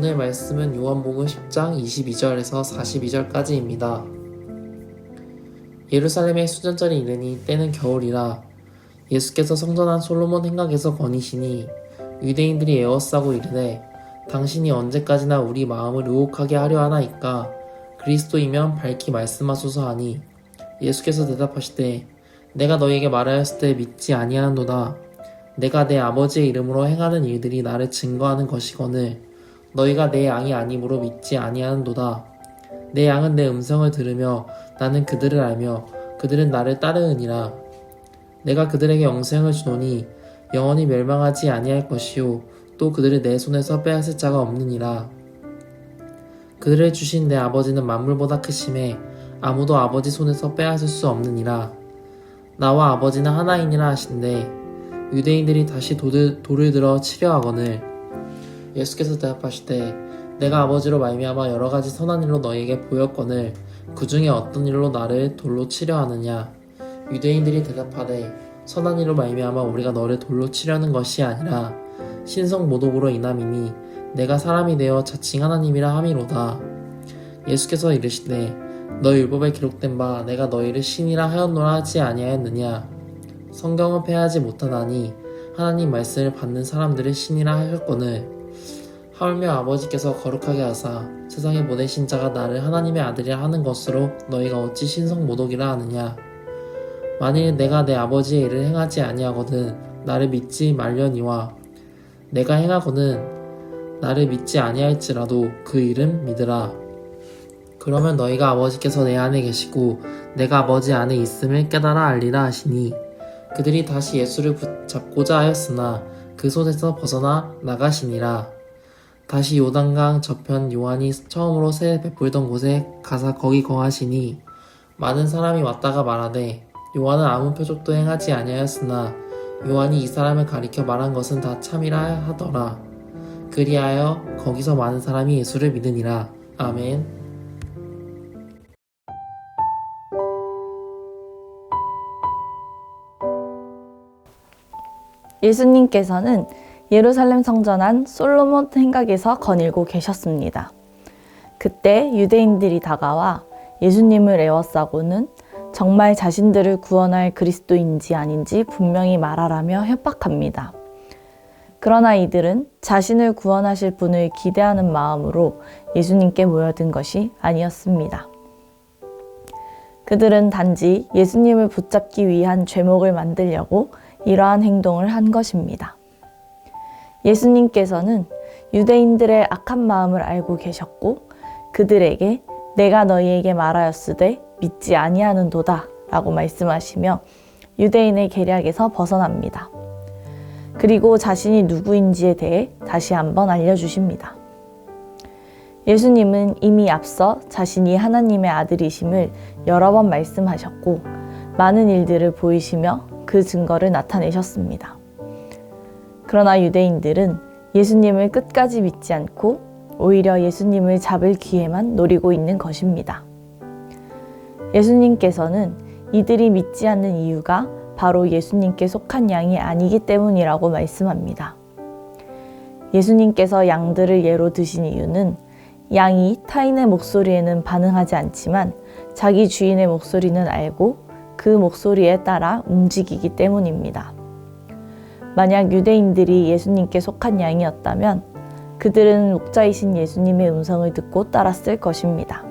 오늘 말씀은 요한복음 10장 22절에서 42절까지입니다. 예루살렘에 수전절이 이르니 때는 겨울이라 예수께서 성전 안 솔로몬 행각에서 거니시니 유대인들이 에워싸고 이르되 당신이 언제까지나 우리 마음을 유혹하게 하려 하나이까 그리스도이면 밝히 말씀하소서 하니 예수께서 대답하시되 내가 너희에게 말하였을 때 믿지 아니하노다. 내가 내 아버지의 이름으로 행하는 일들이 나를 증거하는 것이거늘 너희가 내 양이 아니므로 믿지 아니하는도다. 내 양은 내 음성을 들으며 나는 그들을 알며 그들은 나를 따르느니라. 내가 그들에게 영생을 주노니 영원히 멸망하지 아니할 것이요 또 그들을 내 손에서 빼앗을 자가 없느니라. 그들을 주신 내 아버지는 만물보다 크심에 아무도 아버지 손에서 빼앗을 수 없느니라. 나와 아버지는 하나이니라 하신대 유대인들이 다시 돌을 들어 치려 하거늘 예수께서 대답하시되 내가 아버지로 말미암아 여러 가지 선한 일로 너희에게 보였거늘 그 중에 어떤 일로 나를 돌로 치려 하느냐. 유대인들이 대답하되 선한 일로 말미암아 우리가 너를 돌로 치려는 것이 아니라 신성 모독으로 인함이니 내가 사람이 되어 자칭 하나님이라 함이로다. 예수께서 이르시되 너 율법에 기록된 바 내가 너희를 신이라 하였노라 하지 아니하였느냐. 성경은 패하지 못하나니 하나님 말씀을 받는 사람들을 신이라 하셨거늘 하물며 아버지께서 거룩하게 하사 세상에 보내신 자가 나를 하나님의 아들이라 하는 것으로 너희가 어찌 신성 모독이라 하느냐. 만일 내가 내 아버지의 일을 행하지 아니하거든 나를 믿지 말려니와 내가 행하거든 나를 믿지 아니할지라도 그 일은 믿으라. 그러면 너희가 아버지께서 내 안에 계시고 내가 아버지 안에 있음을 깨달아 알리라 하시니 그들이 다시 예수를 붙잡고자 하였으나 그 손에서 벗어나 나가시니라. 다시 요단강 저편 요한이 처음으로 새 베풀던 곳에 가사 거기 거하시니 많은 사람이 왔다가 말하되 요한은 아무 표적도 행하지 아니하였으나 요한이 이 사람을 가리켜 말한 것은 다 참이라 하더라. 그리하여 거기서 많은 사람이 예수를 믿으니라. 아멘. 예수님께서는 예루살렘 성전 안 솔로몬 행각에서 거닐고 계셨습니다. 그때 유대인들이 다가와 예수님을 에워싸고는 정말 자신들을 구원할 그리스도인지 아닌지 분명히 말하라며 협박합니다. 그러나 이들은 자신을 구원하실 분을 기대하는 마음으로 예수님께 모여든 것이 아니었습니다. 그들은 단지 예수님을 붙잡기 위한 죄목을 만들려고 이러한 행동을 한 것입니다. 예수님께서는 유대인들의 악한 마음을 알고 계셨고 그들에게 내가 너희에게 말하였으되 믿지 아니하는도다 라고 말씀하시며 유대인의 계략에서 벗어납니다. 그리고 자신이 누구인지에 대해 다시 한번 알려주십니다. 예수님은 이미 앞서 자신이 하나님의 아들이심을 여러 번 말씀하셨고 많은 일들을 보이시며 그 증거를 나타내셨습니다. 그러나 유대인들은 예수님을 끝까지 믿지 않고 오히려 예수님을 잡을 기회만 노리고 있는 것입니다. 예수님께서는 이들이 믿지 않는 이유가 바로 예수님께 속한 양이 아니기 때문이라고 말씀합니다. 예수님께서 양들을 예로 드신 이유는 양이 타인의 목소리에는 반응하지 않지만 자기 주인의 목소리는 알고 그 목소리에 따라 움직이기 때문입니다. 만약 유대인들이 예수님께 속한 양이었다면 그들은 목자이신 예수님의 음성을 듣고 따랐을 것입니다.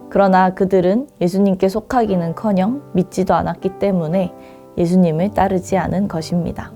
그러나 그들은 예수님께 속하기는커녕 믿지도 않았기 때문에 예수님을 따르지 않은 것입니다.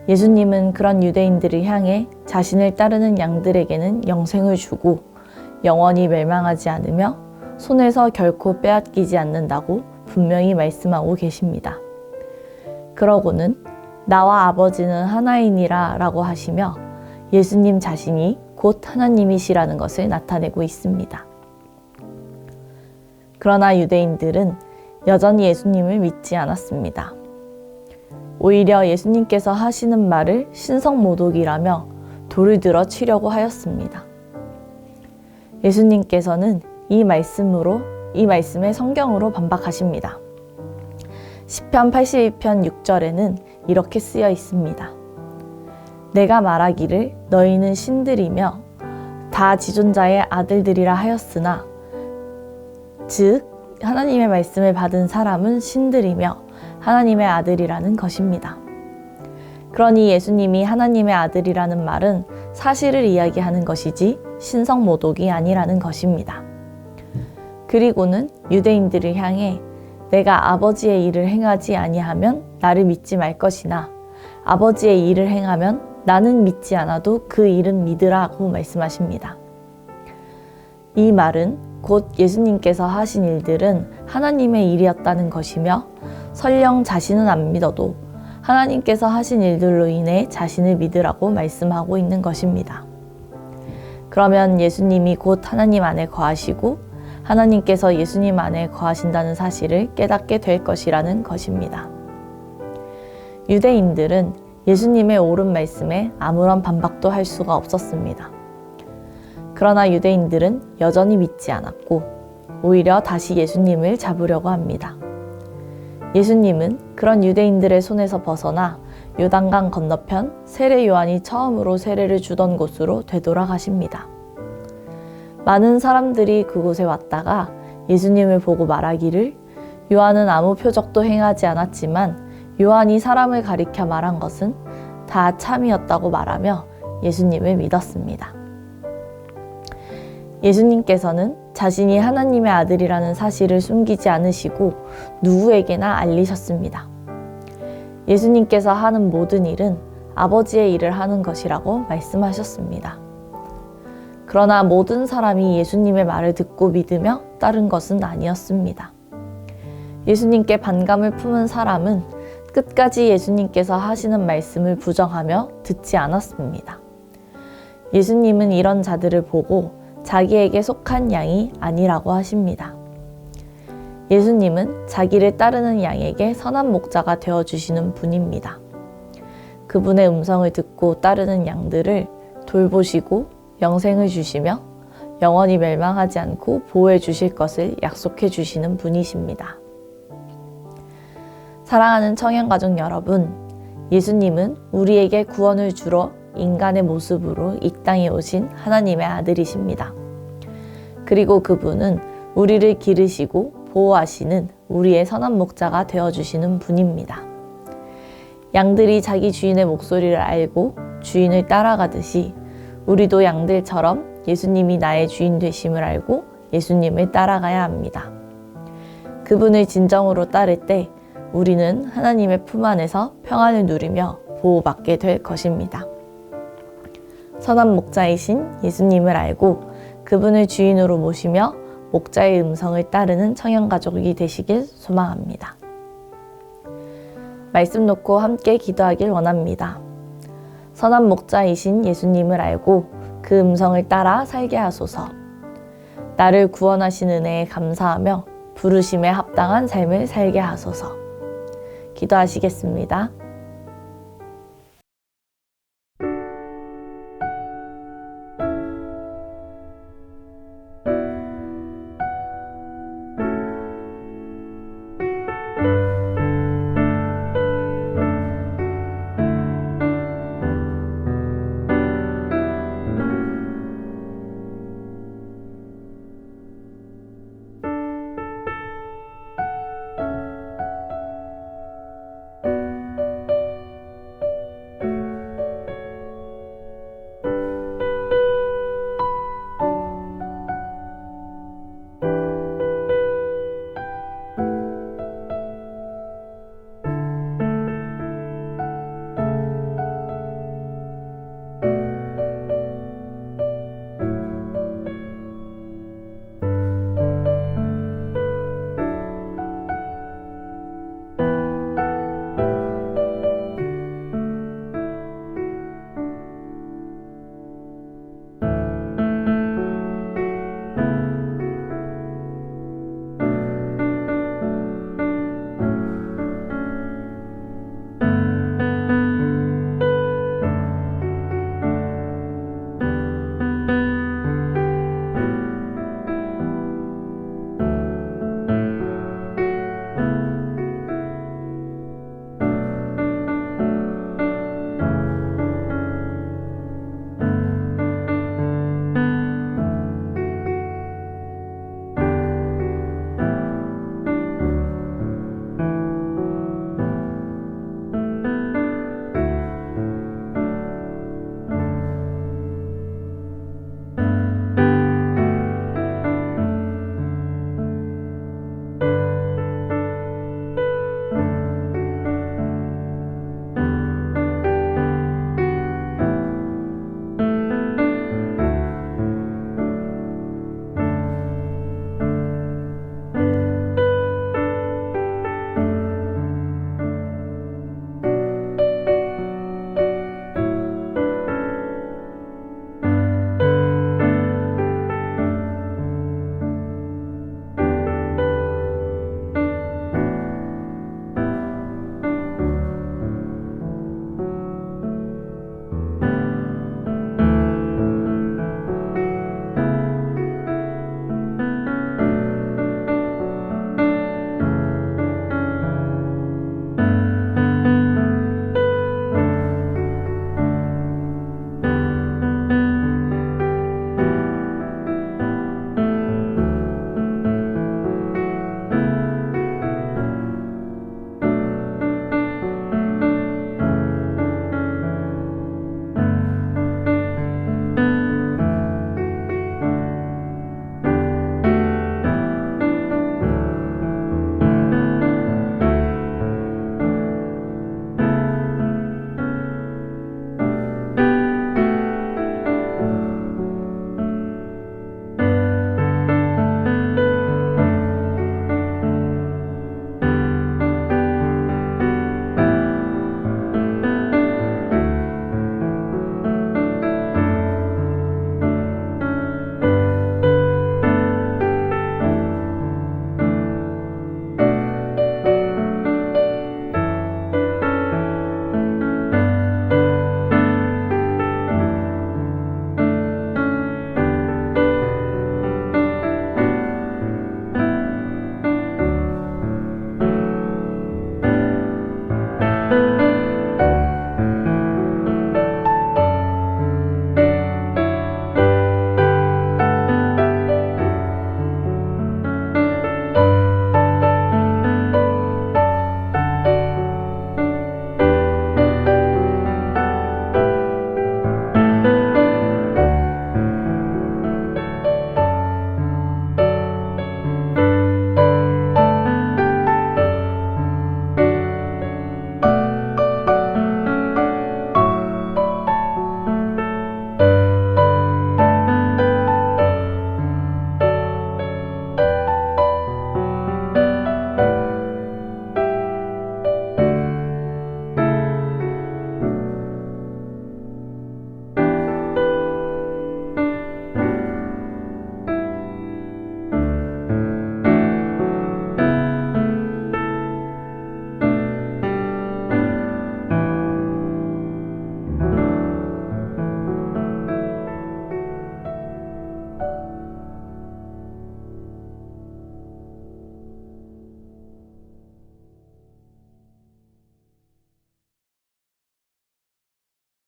예수님은 그런 유대인들을 향해 자신을 따르는 양들에게는 영생을 주고 영원히 멸망하지 않으며 손에서 결코 빼앗기지 않는다고 분명히 말씀하고 계십니다. 그러고는 나와 아버지는 하나이니라 라고 하시며 예수님 자신이 곧 하나님이시라는 것을 나타내고 있습니다. 그러나 유대인들은 여전히 예수님을 믿지 않았습니다. 오히려 예수님께서 하시는 말을 신성모독이라며 돌을 들어 치려고 하였습니다. 예수님께서는 이 말씀에 성경으로 반박하십니다. 시편 82편 6절에는 이렇게 쓰여 있습니다. 내가 말하기를 너희는 신들이며 다 지존자의 아들들이라 하였으나 즉 하나님의 말씀을 받은 사람은 신들이며 하나님의 아들이라는 것입니다. 그러니 예수님이 하나님의 아들이라는 말은 사실을 이야기하는 것이지 신성모독이 아니라는 것입니다. 그리고는 유대인들을 향해 내가 아버지의 일을 행하지 아니하면 나를 믿지 말 것이나 아버지의 일을 행하면 나는 믿지 않아도 그 일은 믿으라고 말씀하십니다. 이 말은 곧 예수님께서 하신 일들은 하나님의 일이었다는 것이며 설령 자신은 안 믿어도 하나님께서 하신 일들로 인해 자신을 믿으라고 말씀하고 있는 것입니다. 그러면 예수님이 곧 하나님 안에 거하시고 하나님께서 예수님 안에 거하신다는 사실을 깨닫게 될 것이라는 것입니다. 유대인들은 예수님의 옳은 말씀에 아무런 반박도 할 수가 없었습니다. 그러나 유대인들은 여전히 믿지 않았고 오히려 다시 예수님을 잡으려고 합니다. 예수님은 그런 유대인들의 손에서 벗어나 요단강 건너편 세례 요한이 처음으로 세례를 주던 곳으로 되돌아가십니다. 많은 사람들이 그곳에 왔다가 예수님을 보고 말하기를 요한은 아무 표적도 행하지 않았지만 요한이 사람을 가리켜 말한 것은 다 참이었다고 말하며 예수님을 믿었습니다. 예수님께서는 자신이 하나님의 아들이라는 사실을 숨기지 않으시고 누구에게나 알리셨습니다. 예수님께서 하는 모든 일은 아버지의 일을 하는 것이라고 말씀하셨습니다. 그러나 모든 사람이 예수님의 말을 듣고 믿으며 따른 것은 아니었습니다. 예수님께 반감을 품은 사람은 끝까지 예수님께서 하시는 말씀을 부정하며 듣지 않았습니다. 예수님은 이런 자들을 보고 자기에게 속한 양이 아니라고 하십니다. 예수님은 자기를 따르는 양에게 선한 목자가 되어주시는 분입니다. 그분의 음성을 듣고 따르는 양들을 돌보시고 영생을 주시며 영원히 멸망하지 않고 보호해 주실 것을 약속해 주시는 분이십니다. 사랑하는 청년가족 여러분, 예수님은 우리에게 구원을 주러 인간의 모습으로 이 땅에 오신 하나님의 아들이십니다. 그리고 그분은 우리를 기르시고 보호하시는 우리의 선한 목자가 되어주시는 분입니다. 양들이 자기 주인의 목소리를 알고 주인을 따라가듯이 우리도 양들처럼 예수님이 나의 주인 되심을 알고 예수님을 따라가야 합니다. 그분을 진정으로 따를 때 우리는 하나님의 품 안에서 평안을 누리며 보호받게 될 것입니다. 선한 목자이신 예수님을 알고 그분을 주인으로 모시며 목자의 음성을 따르는 청년가족이 되시길 소망합니다. 말씀 놓고 함께 기도하길 원합니다. 선한 목자이신 예수님을 알고 그 음성을 따라 살게 하소서. 나를 구원하신 은혜에 감사하며 부르심에 합당한 삶을 살게 하소서. 기도하시겠습니다.